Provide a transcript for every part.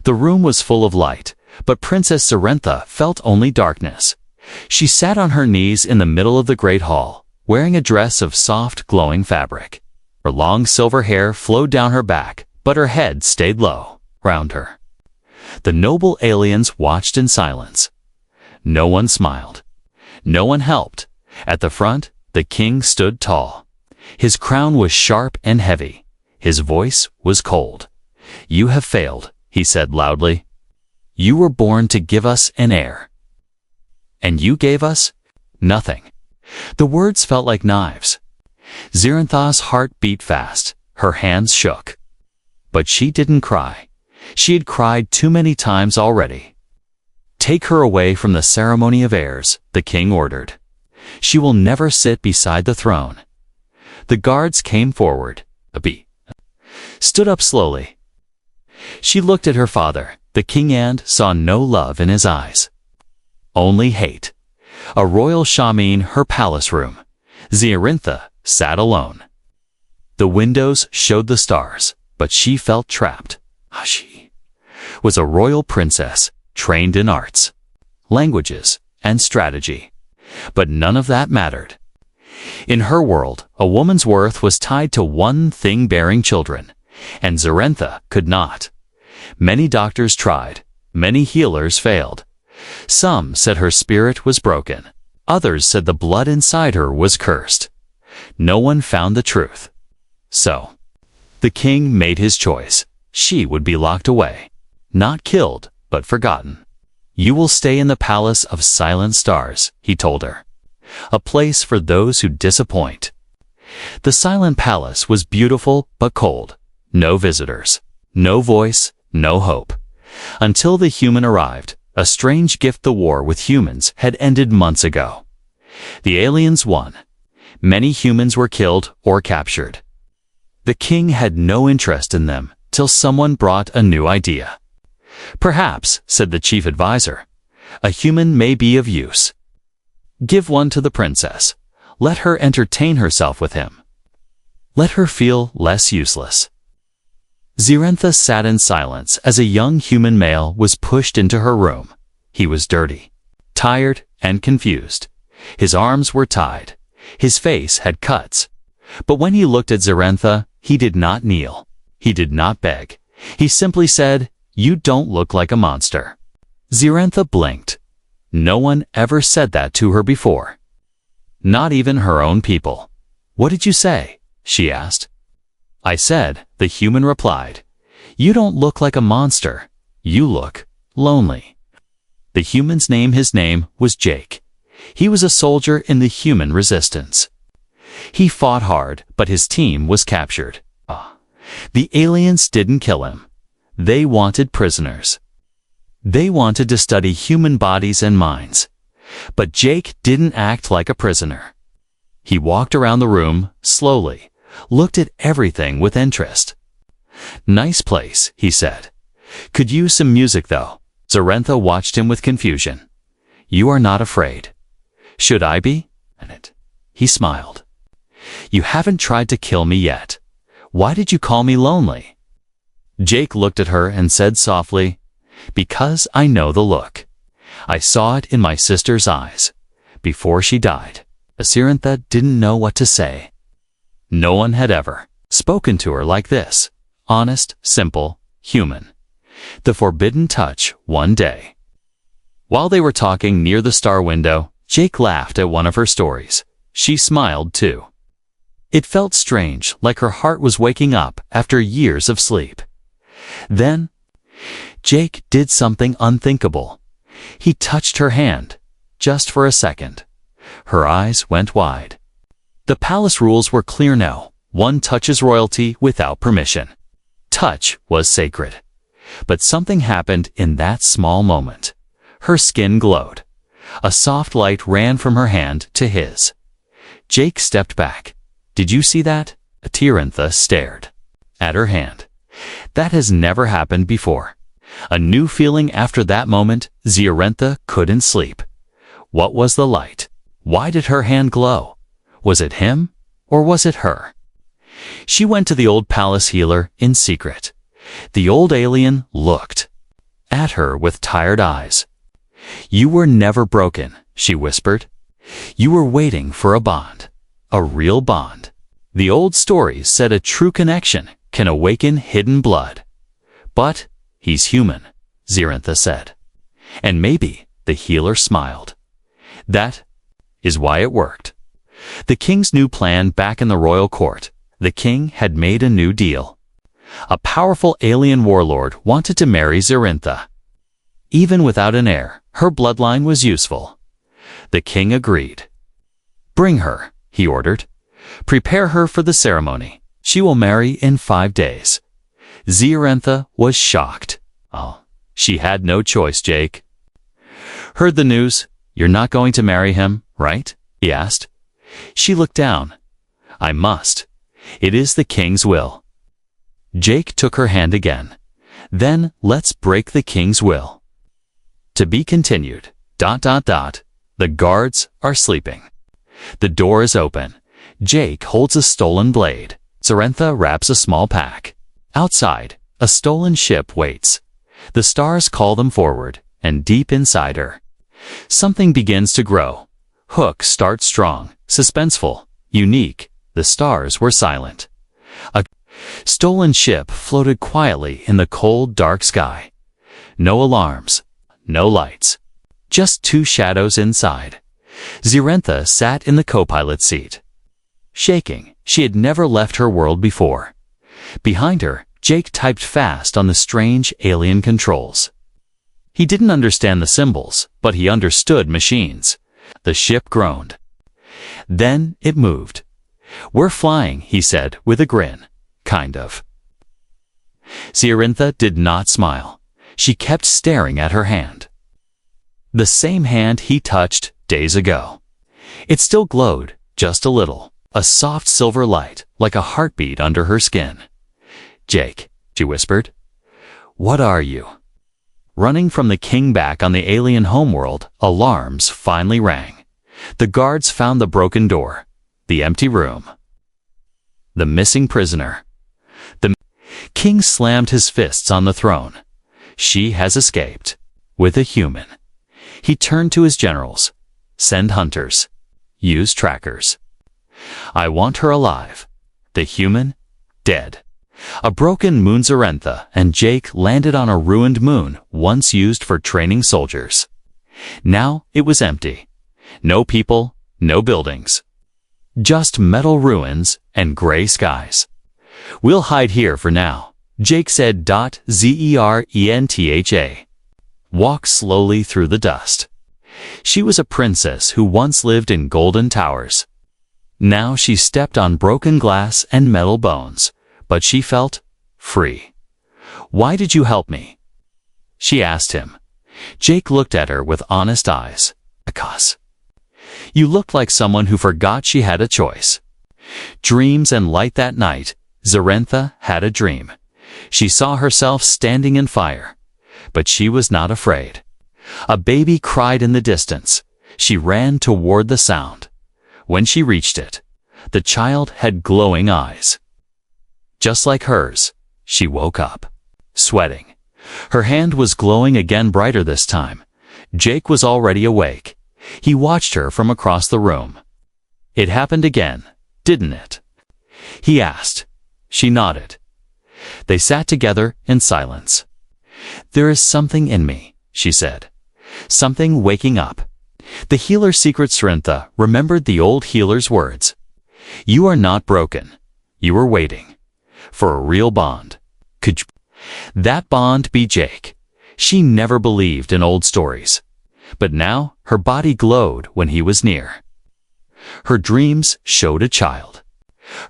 The room was full of light, but Princess Zarentha felt only darkness. She sat on her knees in the middle of the great hall, wearing a dress of soft, glowing fabric. Her long silver hair flowed down her back, but her head stayed low, round her. The noble aliens watched in silence. No one smiled. No one helped. At the front, the king stood tall. His crown was sharp and heavy. His voice was cold. "You have failed," he said loudly. "You were born to give us an heir. And you gave us nothing." The words felt like knives. Zarentha's heart beat fast. Her hands shook. But she didn't cry. She had cried too many times already. "Take her away from the ceremony of heirs," the king ordered. "She will never sit beside the throne." The guards came forward. Abi stood up slowly. She looked at her father, the king, and saw no love in his eyes. Only hate. A royal shaman, her palace room. Zarentha sat alone. The windows showed the stars, but she felt trapped. She was a royal princess, trained in arts, languages, and strategy. But none of that mattered. In her world, a woman's worth was tied to one thing: bearing children, and Zarentha could not. Many doctors tried. Many healers failed. Some said her spirit was broken. Others said the blood inside her was cursed. No one found the truth. So, the king made his choice. She would be locked away. Not killed, but forgotten. "You will stay in the palace of silent stars," he told her. "A place for those who disappoint." The silent palace was beautiful but cold. No visitors. No voice. No hope. Until the human arrived. A strange gift. The war with humans had ended months ago. The aliens won. Many humans were killed or captured. The king had no interest in them till someone brought a new idea. "Perhaps," said the chief advisor, "a human may be of use. Give one to the princess. Let her entertain herself with him. Let her feel less useless." Zarentha sat in silence as a young human male was pushed into her room. He was dirty, tired, and confused. His arms were tied. His face had cuts. But when he looked at Zarentha, he did not kneel. He did not beg. He simply said, "You don't look like a monster." Zarentha blinked. No one ever said that to her before. Not even her own people. "What did you say?" she asked. "I said," the human replied, "you don't look like a monster. You look lonely." The human's name, his name was Jake. He was a soldier in the human resistance. He fought hard, but his team was captured. The aliens didn't kill him. They wanted prisoners. They wanted to study human bodies and minds. But Jake didn't act like a prisoner. He walked around the room, slowly, looked at everything with interest. "Nice place," he said. "Could use some music, though." Zarentha watched him with confusion. "You are not afraid." "Should I be?" He smiled. "You haven't tried to kill me yet. Why did you call me lonely?" Jake looked at her and said softly, "Because I know the look. I saw it in my sister's eyes. Before she died." Zarentha didn't know what to say. No one had ever spoken to her like this. Honest, simple, human. The forbidden touch one day. While they were talking near the star window, Jake laughed at one of her stories. She smiled too. It felt strange, like her heart was waking up after years of sleep. Then, Jake did something unthinkable. He touched her hand, just for a second. Her eyes went wide. The palace rules were clear now. One touches royalty without permission. Touch was sacred. But something happened in that small moment. Her skin glowed. A soft light ran from her hand to his. Jake stepped back. "Did you see that?" Zarentha stared at her hand. That has never happened before. A new feeling after that moment. Zarentha couldn't sleep. What was the light? Why did her hand glow? Was it him, or was it her? She went to the old palace healer in secret. The old alien looked at her with tired eyes. "You were never broken," she whispered. "You were waiting for a bond. A real bond. The old stories said a true connection can awaken hidden blood. But he's human," Zarentha said. And maybe the healer smiled. That is why it worked. The king's new plan back in the royal court. The king had made a new deal. A powerful alien warlord wanted to marry Zarentha. Even without an heir, her bloodline was useful. The king agreed. "Bring her," he ordered. "Prepare her for the ceremony. She will marry in 5 days." Zarentha was shocked. Oh, she had no choice, Jake. "Heard the news? You're not going to marry him, right?" he asked. She looked down. "I must. It is the king's will." Jake took her hand again. "Then let's break the king's will." To be continued. ... The guards are sleeping. The door is open. Jake holds a stolen blade. Zarentha wraps a small pack. Outside, a stolen ship waits. The stars call them forward, and deep inside her, something begins to grow. Hook starts strong, suspenseful, unique. The stars were silent. A stolen ship floated quietly in the cold, dark sky. No alarms, no lights, just 2 shadows inside. Zarentha sat in the co-pilot seat. Shaking, she had never left her world before. Behind her, Jake typed fast on the strange alien controls. He didn't understand the symbols, but he understood machines. The ship groaned. Then it moved. "We're flying," he said with a grin. "Kind of." Zarentha did not smile. She kept staring at her hand. The same hand he touched days ago. It still glowed, just a little. A soft silver light, like a heartbeat under her skin. "Jake," she whispered. "What are you?" Running from the king back on the alien homeworld, alarms finally rang. The guards found the broken door, the empty room, the missing prisoner. The king slammed his fists on the throne. She has escaped. With a human. He turned to his generals. "Send hunters. Use trackers. I want her alive. The human, dead." A broken moon. Zarentha and Jake landed on a ruined moon once used for training soldiers. Now it was empty. No people, no buildings. Just metal ruins and gray skies. "We'll hide here for now," Jake said. Zarentha. Walk slowly through the dust. She was a princess who once lived in golden towers. Now she stepped on broken glass and metal bones, but she felt free. "Why did you help me?" she asked him. Jake looked at her with honest eyes. "Because you looked like someone who forgot she had a choice." Dreams and light. That night, Zarentha had a dream. She saw herself standing in fire, but she was not afraid. A baby cried in the distance. She ran toward the sound. When she reached it, the child had glowing eyes. Just like hers, she woke up, sweating. Her hand was glowing again, brighter this time. Jake was already awake. He watched her from across the room. "It happened again, didn't it?" he asked. She nodded. They sat together in silence. "There is something in me," she said. "Something waking up." The healer's secret. Zarentha remembered the old healer's words. "You are not broken. You were waiting for a real bond." Could that bond be Jake? She never believed in old stories. But now her body glowed when he was near. Her dreams showed a child.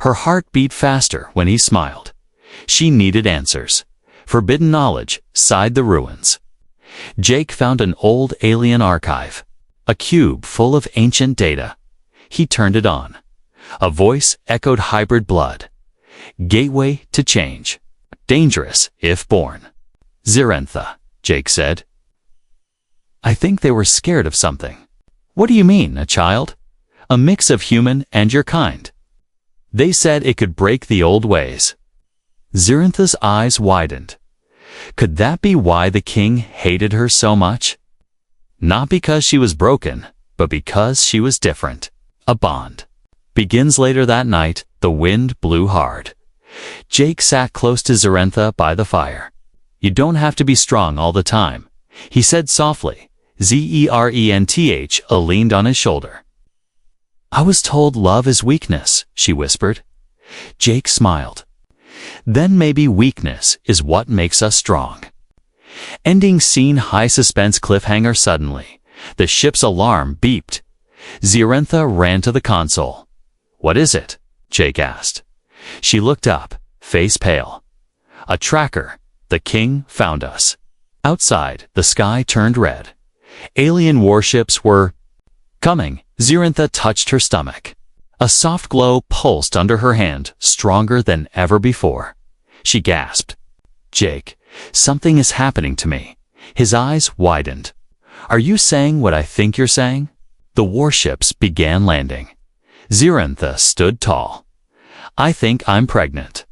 Her heart beat faster when he smiled. She needed answers. Forbidden knowledge sighed the ruins. Jake found an old alien archive, a cube full of ancient data. He turned it on. A voice echoed hybrid blood. "Gateway to change. Dangerous if born." "Zarentha," Jake said. "I think they were scared of something." "What do you mean, a child?" "A mix of human and your kind. They said it could break the old ways." Zarentha's eyes widened. Could that be why the king hated her so much? Not because she was broken, but because she was different. A bond. Begins later that night, the wind blew hard. Jake sat close to Zarentha by the fire. You don't have to be strong all the time, he said softly. Zerentha leaned on his shoulder. I was told love is weakness, she whispered. Jake smiled. Then maybe weakness is what makes us strong. Ending scene. High suspense cliffhanger. Suddenly, the ship's alarm beeped. Zarentha ran to the console. What is it? Jake asked. She looked up, face pale. A tracker. The king found us. Outside, the sky turned red. Alien warships were coming. Zarentha touched her stomach. A soft glow pulsed under her hand, stronger than ever before. She gasped. Jake, something is happening to me. His eyes widened. Are you saying what I think you're saying? The warships began landing. Zarentha stood tall. I think I'm pregnant.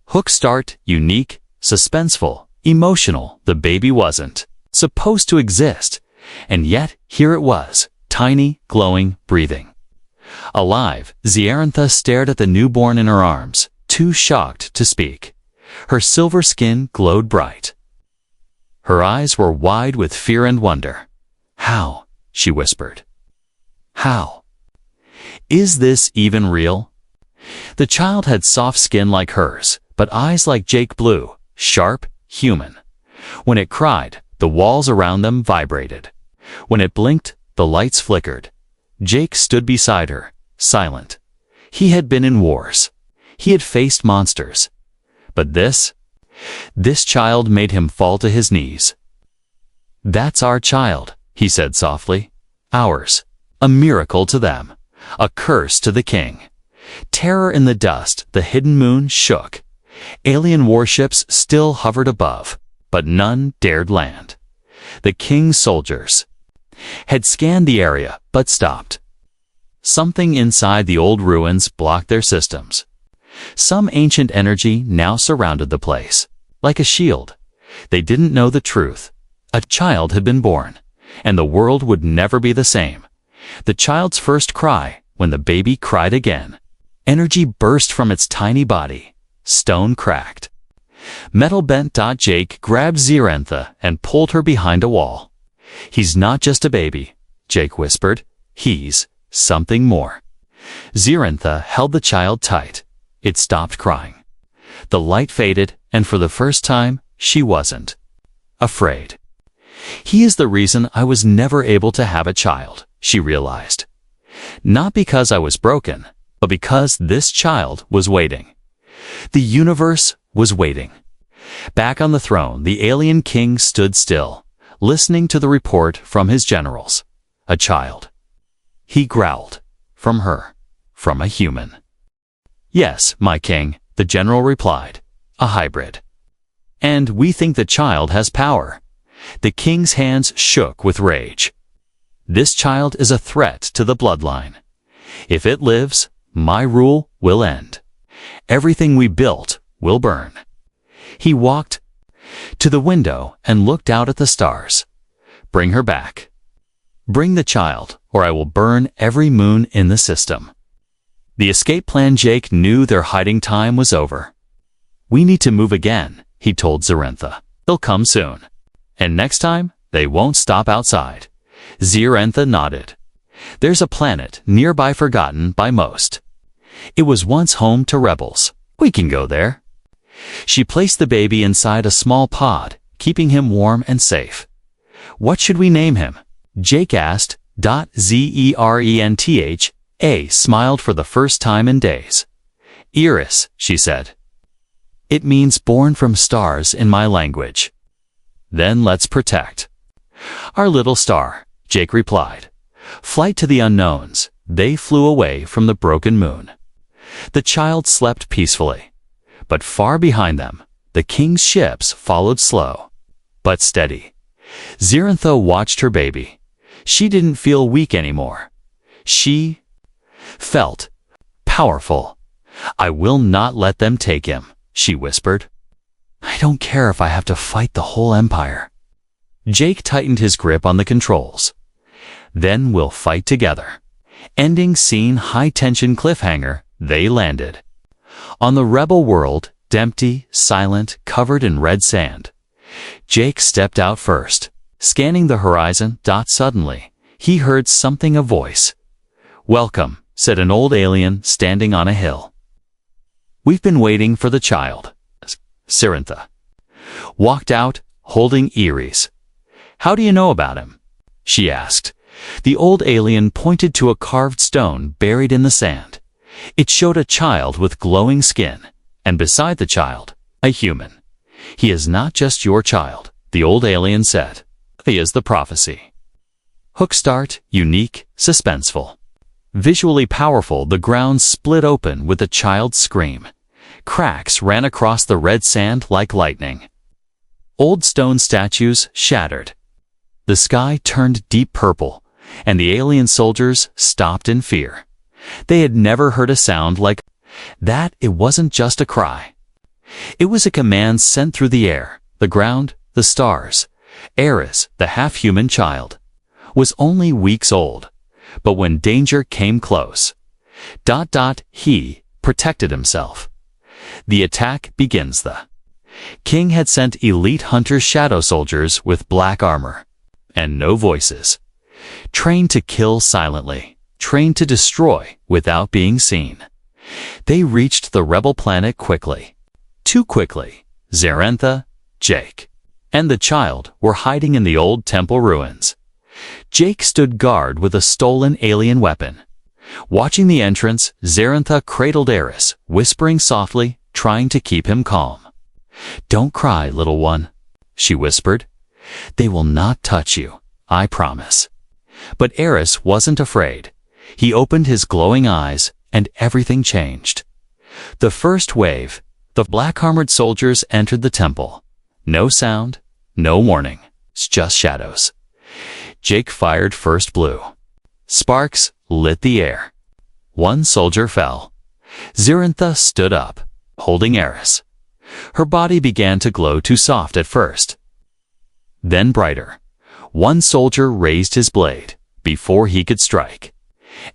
Hook start, unique, suspenseful, emotional. The baby wasn't supposed to exist. And yet, here it was, tiny, glowing, breathing. Alive, Zarentha stared at the newborn in her arms, too shocked to speak. Her silver skin glowed bright. Her eyes were wide with fear and wonder. How? She whispered. How? Is this even real? The child had soft skin like hers, but eyes like Jake blue, sharp, human. When it cried, the walls around them vibrated. When it blinked, the lights flickered. Jake stood beside her, silent. He had been in wars. He had faced monsters. But this child made him fall to his knees. That's our child, he said softly. Ours. A miracle to them. A curse to the king. Terror in the dust. The hidden moon shook. Alien warships still hovered above, but none dared land. The king's soldiers had scanned the area, but stopped. Something inside the old ruins blocked their systems. Some ancient energy now surrounded the place, like a shield. They didn't know the truth. A child had been born, and the world would never be the same. The child's first cry, when the baby cried again. Energy burst from its tiny body. Stone cracked. Metal bent. Jake grabbed Zarentha and pulled her behind a wall. He's not just a baby, Jake whispered. He's something more. Zarentha held the child tight. It stopped crying. The light faded, and for the first time, she wasn't afraid. He is the reason I was never able to have a child, she realized. Not because I was broken, but because this child was waiting. The universe was waiting. Back on the throne, the alien king stood still, listening to the report from his generals. A child. He growled. From her. From a human. Yes, my king, the general replied. A hybrid. And we think the child has power. The king's hands shook with rage. This child is a threat to the bloodline. If it lives, my rule will end. Everything we built will burn. He walked to the window and looked out at the stars. Bring her back. Bring the child, or I will burn every moon in the system. The escape plan. Jake knew their hiding time was over. We need to move again, he told Zarentha. They'll come soon. And next time, they won't stop outside. Zarentha nodded. There's a planet nearby forgotten by most. It was once home to rebels. We can go there. She placed the baby inside a small pod, keeping him warm and safe. What should we name him? Jake asked. Zerentha smiled for the first time in days. Iris, she said. It means born from stars in my language. Then let's protect our little star, Jake replied. Flight to the unknowns. They flew away from the broken moon. The child slept peacefully. But far behind them, the king's ships followed slow, but steady. Zarentha watched her baby. She didn't feel weak anymore. She felt powerful. I will not let them take him, she whispered. I don't care if I have to fight the whole empire. Jake tightened his grip on the controls. Then we'll fight together. Ending scene high-tension cliffhanger, they landed. On the rebel world, empty, silent, covered in red sand. Jake stepped out first. Scanning the horizon, suddenly, he heard something, a voice. "Welcome," said an old alien standing on a hill. "We've been waiting for the child." Cerintha walked out, holding Ares. "How do you know about him?" she asked. The old alien pointed to a carved stone buried in the sand. It showed a child with glowing skin, and beside the child, a human. "He is not just your child," the old alien said. "He is the prophecy." Hook start, unique, suspenseful. Visually powerful, the ground split open with a child's scream. Cracks ran across the red sand like lightning. Old stone statues shattered. The sky turned deep purple, and the alien soldiers stopped in fear. They had never heard a sound like that. It wasn't just a cry. It was a command sent through the air, the ground, the stars. Ares, the half-human child, was only weeks old, but when danger came close, he protected himself. The attack begins. The king had sent elite hunters, shadow soldiers with black armor and no voices, trained to kill silently, trained to destroy without being seen. They reached the rebel planet quickly. Too quickly. Cerintha, Jake, and the child were hiding in the old temple ruins. Jake stood guard with a stolen alien weapon. Watching the entrance, Cerintha cradled Ares, whispering softly, trying to keep him calm. "Don't cry, little one," she whispered. "They will not touch you, I promise." But Ares wasn't afraid. He opened his glowing eyes, and everything changed. The first wave, the black-armored soldiers entered the temple. No sound, no warning, just shadows. Jake fired first blue. Sparks lit the air. One soldier fell. Cerintha stood up, holding Ares. Her body began to glow, too soft at first, then brighter. One soldier raised his blade before he could strike.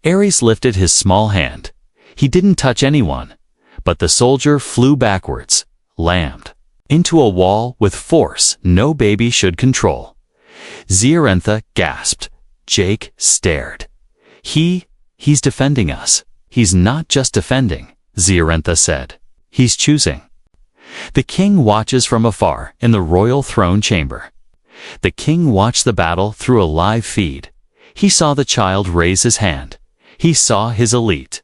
Ares lifted his small hand. He didn't touch anyone, but the soldier flew backwards, lammed into a wall with force no baby should control. Cerintha gasped. Jake stared. He's defending us. He's not just defending, Cerintha said. He's choosing. The king watches from afar in the royal throne chamber. The king watched the battle through a live feed. He saw the child raise his hand. He saw his elite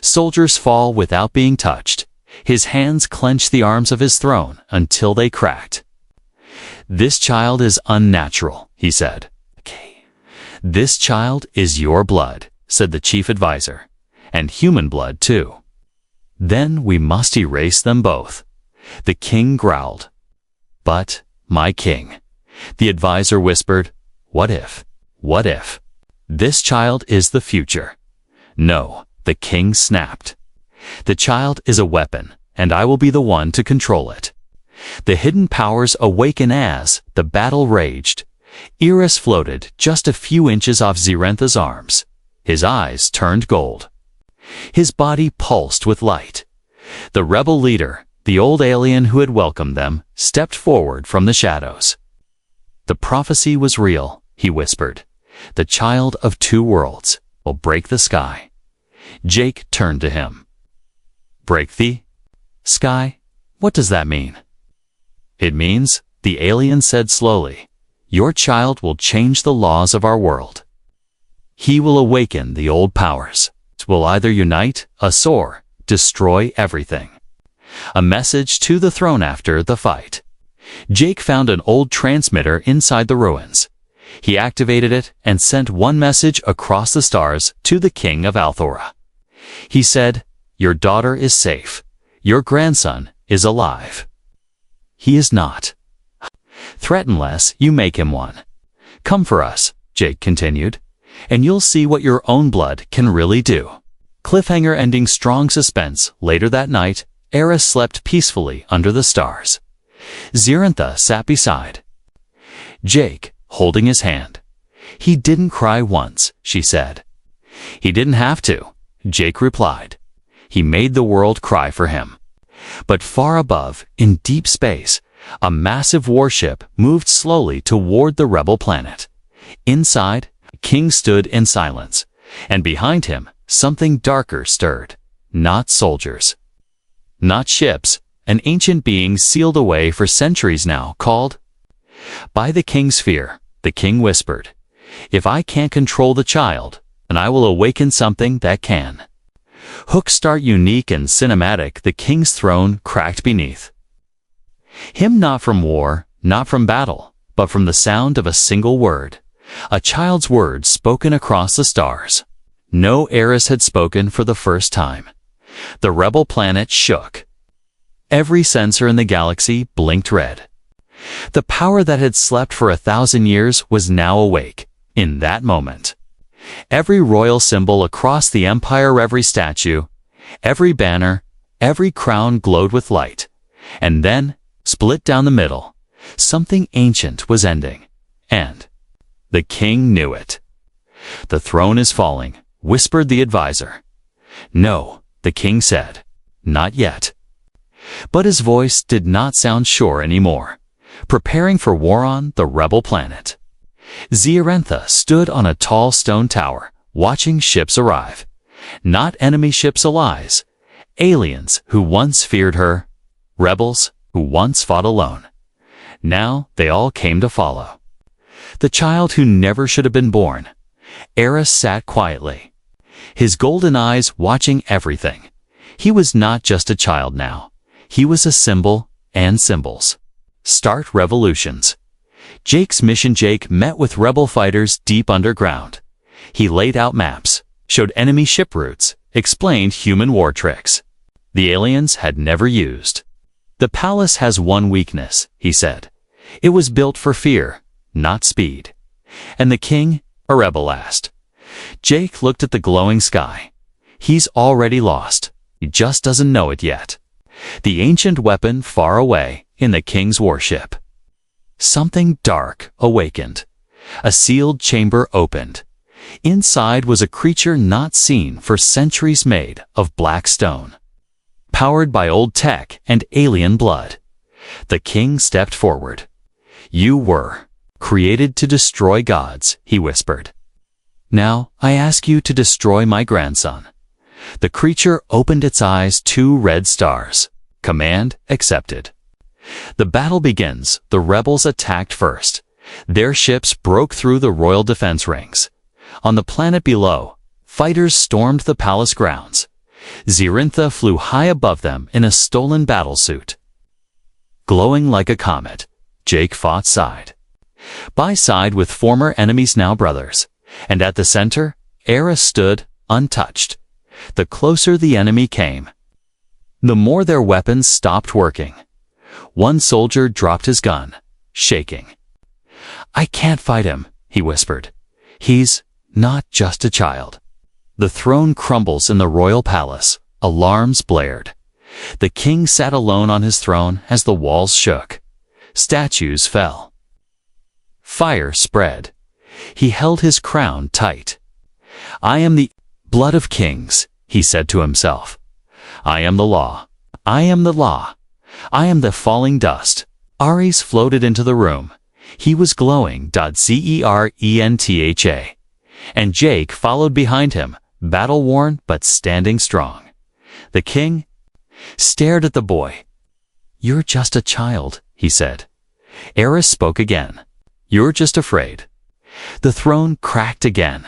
soldiers fall without being touched. His hands clenched the arms of his throne until they cracked. "This child is unnatural," he said. "This child is your blood," said the chief advisor, "and human blood too. Then we must erase them both." The king growled. "But, my king," the advisor whispered, What if? This child is the future." "No," the king snapped. "The child is a weapon, and I will be the one to control it." The hidden powers awaken as the battle raged. Ares floated just a few inches off Cerintha's arms. His eyes turned gold. His body pulsed with light. The rebel leader, the old alien who had welcomed them, stepped forward from the shadows. "The prophecy was real," he whispered. "The child of two worlds will break the sky." Jake turned to him. "Break the sky? What does that mean?" "It means," the alien said slowly, "your child will change the laws of our world. He will awaken the old powers. It will either unite us or destroy everything." A message to the throne after the fight. Jake found an old transmitter inside the ruins. He activated it and sent one message across the stars to the king of Althora. He said, "Your daughter is safe. Your grandson is alive." "He is not. Threat unless you make him one. Come for us," Jake continued, "and you'll see what your own blood can really do." Cliffhanger ending strong suspense. Later that night, Ares slept peacefully under the stars. Zirantha sat beside Jake, holding his hand. "He didn't cry once," she said. "He didn't have to," Jake replied. "He made the world cry for him." But far above, in deep space, a massive warship moved slowly toward the rebel planet. Inside, the king stood in silence, and behind him, something darker stirred. Not soldiers, not ships, an ancient being sealed away for centuries now, called. By the king's fear, the king whispered, "If I can't control the child, then I will awaken something that can." Hook start unique and cinematic, the king's throne cracked beneath him, not from war, not from battle, but from the sound of a single word, a child's word spoken across the stars. No heiress had spoken for the first time. The rebel planet shook. Every sensor in the galaxy blinked red. The power that had slept for 1,000 years was now awake, in that moment. Every royal symbol across the empire, every statue, every banner, every crown glowed with light. And then, split down the middle, something ancient was ending. And the king knew it. "The throne is falling," whispered the advisor. "No," the king said, "not yet." But his voice did not sound sure anymore. Preparing for war on the rebel planet. Zirantha stood on a tall stone tower, watching ships arrive. Not enemy ships allies, aliens who once feared her, rebels who once fought alone. Now they all came to follow. The child who never should have been born. Heir sat quietly, his golden eyes watching everything. He was not just a child now. He was a symbol and symbols. Start revolutions. Jake's mission. Jake met with rebel fighters deep underground. He laid out maps, showed enemy ship routes, explained human war tricks the aliens had never used. "The palace has one weakness," he said. "It was built for fear, not speed." "And the king?" a rebel asked. Jake looked at the glowing sky. "He's already lost. He just doesn't know it yet." The ancient weapon far away in the king's warship. Something dark awakened. A sealed chamber opened. Inside was a creature not seen for centuries, made of black stone, powered by old tech and alien blood. The king stepped forward. "You were created to destroy gods," he whispered. "Now I ask you to destroy my grandson." The creature opened its eyes, 2 red stars. Command accepted. The battle begins. The rebels attacked first. Their ships broke through the royal defense rings. On the planet below, fighters stormed the palace grounds. Zirantha flew high above them in a stolen battlesuit. Glowing like a comet, Jake fought side by side with former enemies, now brothers. And at the center, Heir stood untouched. The closer the enemy came, the more their weapons stopped working. One soldier dropped his gun, shaking. "I can't fight him," he whispered. "He's not just a child." The throne crumbles in the royal palace. Alarms blared. The king sat alone on his throne as the walls shook. Statues fell. Fire spread. He held his crown tight. "I am the blood of kings," he said to himself. "I am the law. I am the law. I am the falling dust." Ares floated into the room. He was glowing. Zerentha. And Jake followed behind him, battle-worn but standing strong. The king stared at the boy. "You're just a child," he said. Heir spoke again. "You're just afraid." The throne cracked again.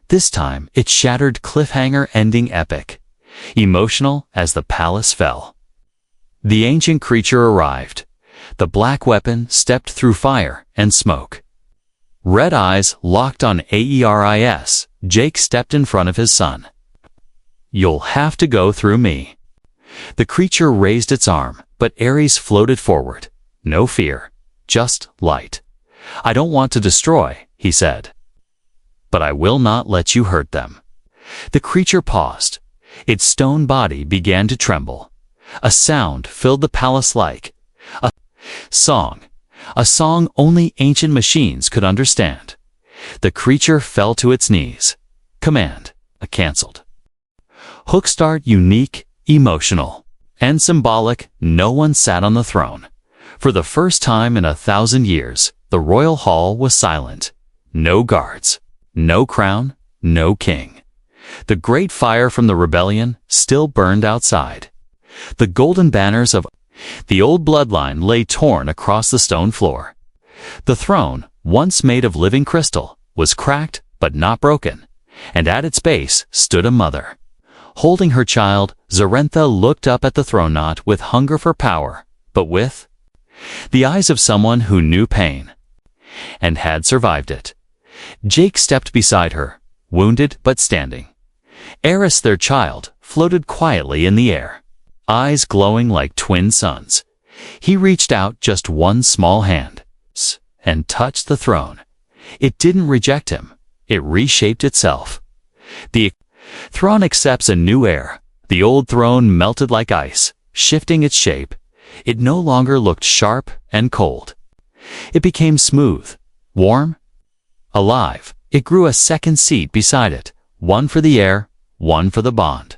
This time it shattered, cliffhanger ending epic. Emotional as the palace fell. The ancient creature arrived. The black weapon stepped through fire and smoke. Red eyes locked on Ares. Jake stepped in front of his son. "You'll have to go through me." The creature raised its arm, but Ares floated forward. No fear, just light. "I don't want to destroy," he said. "But I will not let you hurt them." The creature paused. Its stone body began to tremble. A sound filled the palace like a Song. A song only ancient machines could understand. The creature fell to its knees. Command. Cancelled. Hook start unique, emotional, and symbolic. No one sat on the throne. For the first time in 1,000 years, the royal hall was silent. No guards. No crown. No king. The great fire from the rebellion still burned outside. The golden banners of the old bloodline lay torn across the stone floor. The throne, once made of living crystal, was cracked but not broken, and at its base stood a mother. Holding her child, Zarentha looked up at the throne not with hunger for power, but with the eyes of someone who knew pain and had survived it. Jake stepped beside her, wounded but standing. Eris, their child, floated quietly in the air, eyes glowing like twin suns. He reached out just one small hand and touched the throne. It didn't reject him. It reshaped itself. The throne accepts a new heir. The old throne melted like ice, shifting its shape. It no longer looked sharp and cold. It became smooth, warm, alive. It grew a second seat beside it, one for the heir, one for the bond.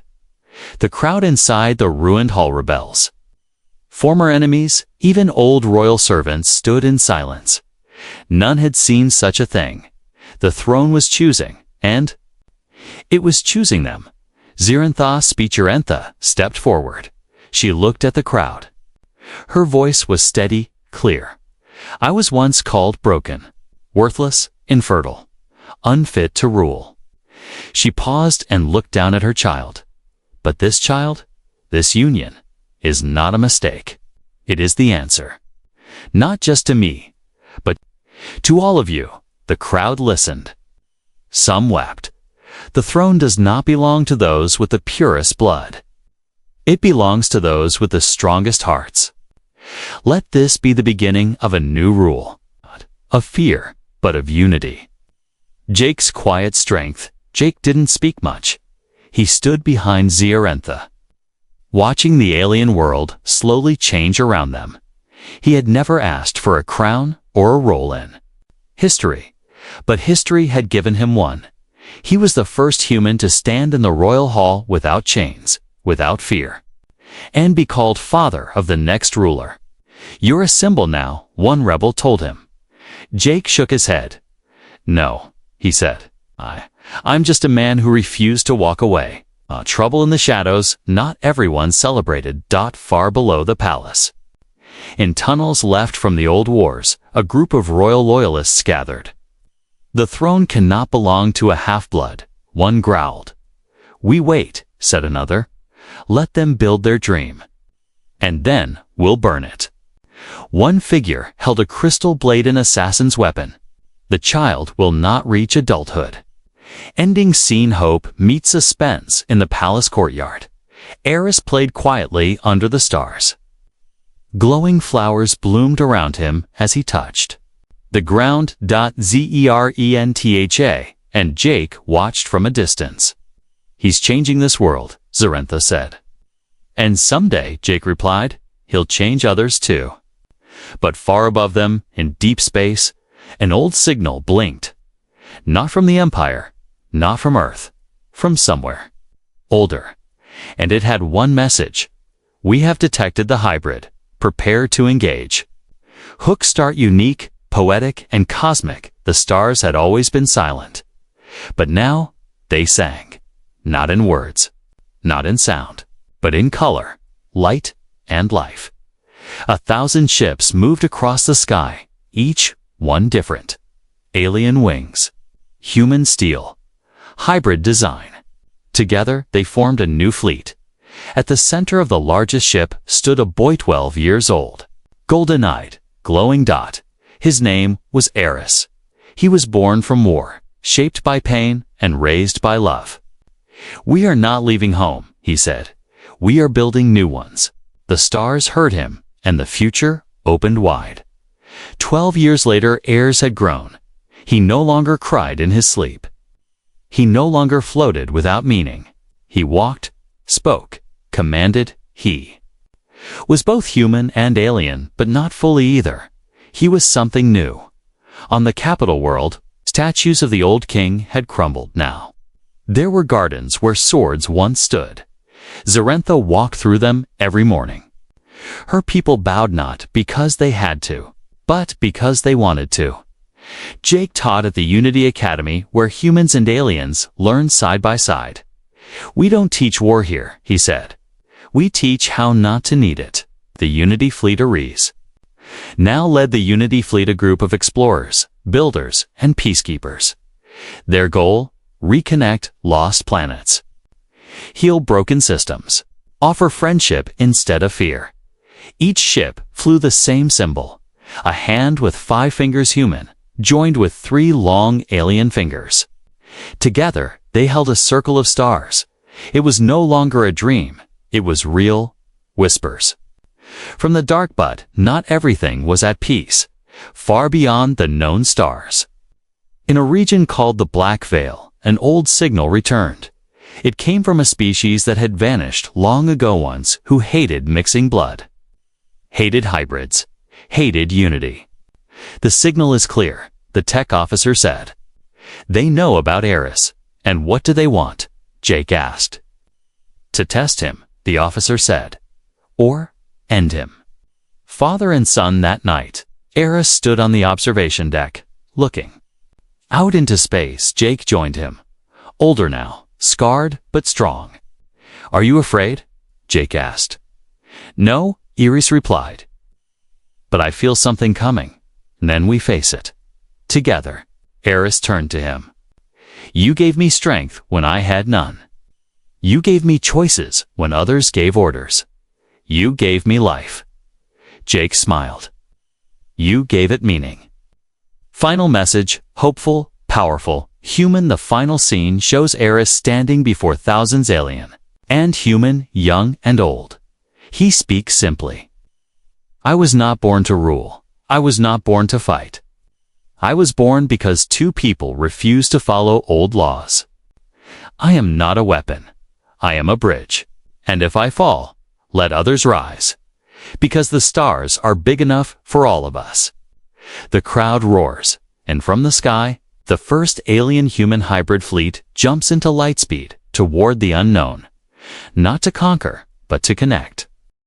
The crowd inside the ruined hall rebels. Former enemies, even old royal servants, stood in silence. None had seen such a thing. The throne was choosing, and it was choosing them. Zarentha Speechurentha stepped forward. She looked at the crowd. Her voice was steady, clear. I was once called broken, worthless, infertile, unfit to rule. She paused and looked down at her child. But this child, this union, is not a mistake. It is the answer. Not just to me, but to all of you. The crowd listened. Some wept. The throne does not belong to those with the purest blood. It belongs to those with the strongest hearts. Let this be the beginning of a new rule, not of fear, but of unity. Jake's quiet strength. Jake didn't speak much. He stood behind Zarentha, watching the alien world slowly change around them. He had never asked for a crown or a role in history, but history had given him one. He was the first human to stand in the royal hall without chains, without fear, and be called father of the next ruler. You're a symbol now, one rebel told him. Jake shook his head. No, he said. I'm just a man who refused to walk away. Trouble in the shadows, not everyone celebrated. Far below the palace. In tunnels left from the old wars, a group of royal loyalists gathered. The throne cannot belong to a half-blood, one growled. We wait, said another. Let them build their dream. And then we'll burn it. One figure held a crystal blade, an assassin's weapon. The child will not reach adulthood. Ending scene. Hope meets suspense in the palace courtyard. Eris played quietly under the stars. Glowing flowers bloomed around him as he touched the ground. Zerentha, and Jake watched from a distance. He's changing this world, Zarentha said. And someday, Jake replied, he'll change others too. But far above them, in deep space, an old signal blinked. Not from the Empire, not from Earth, from somewhere older. And it had one message. We have detected the hybrid. Prepare to engage. Hook start unique, poetic, and cosmic. The stars had always been silent. But now they sang. Not in words, not in sound, but in color, light, and life. 1,000 ships moved across the sky, each one different. Alien wings, human steel, hybrid design. Together they formed a new fleet. At the center of the largest ship stood a boy 12 years old. Golden-eyed, glowing dot. His name was Eris. He was born from war, shaped by pain and raised by love. We are not leaving home, he said. We are building new ones. The stars heard him, and the future opened wide. 12 years later, Eris had grown. He no longer cried in his sleep. He no longer floated without meaning. He walked, spoke, commanded. He Was both human and alien, but not fully either. He was something new. On the capital world, statues of the old king had crumbled now. There were gardens where swords once stood. Zarentha walked through them every morning. Her people bowed not because they had to, but because they wanted to. Jake taught at the Unity Academy where humans and aliens learn side by side. "We don't teach war here," he said. "We teach how not to need it." The Unity Fleet Ares now led the Unity Fleet a group of explorers, builders, and peacekeepers. Their goal? Reconnect lost planets. Heal broken systems. Offer friendship instead of fear. Each ship flew the same symbol, a hand with 5 fingers human, joined with 3 long alien fingers. Together, they held a circle of stars. It was no longer a dream. It was real whispers. From the dark, but not everything was at peace, far beyond the known stars. In a region called the Black Veil, an old signal returned. It came from a species that had vanished long ago, ones who hated mixing blood. Hated hybrids. Hated unity. "The signal is clear," the tech officer said. "They know about Eris. And what do they want?" Jake asked. "To test him," the officer said. "Or end him." Father and son that night. Eris stood on the observation deck, looking out into space. Jake joined him. Older now, scarred but strong. "Are you afraid?" Jake asked. "No," Eris replied. "But I feel something coming. Then we face it. Together." Eris turned to him. "You gave me strength when I had none. You gave me choices when others gave orders. You gave me life." Jake smiled. "You gave it meaning." Final message, hopeful, powerful, human. The final scene shows Eris standing before thousands, alien and human, young and old. He speaks simply. "I was not born to rule. I was not born to fight. I was born because 2 people refused to follow old laws. I am not a weapon. I am a bridge. And if I fall, let others rise. Because the stars are big enough for all of us." The crowd roars, and from the sky, the first alien-human hybrid fleet jumps into lightspeed toward the unknown. Not to conquer, but to connect.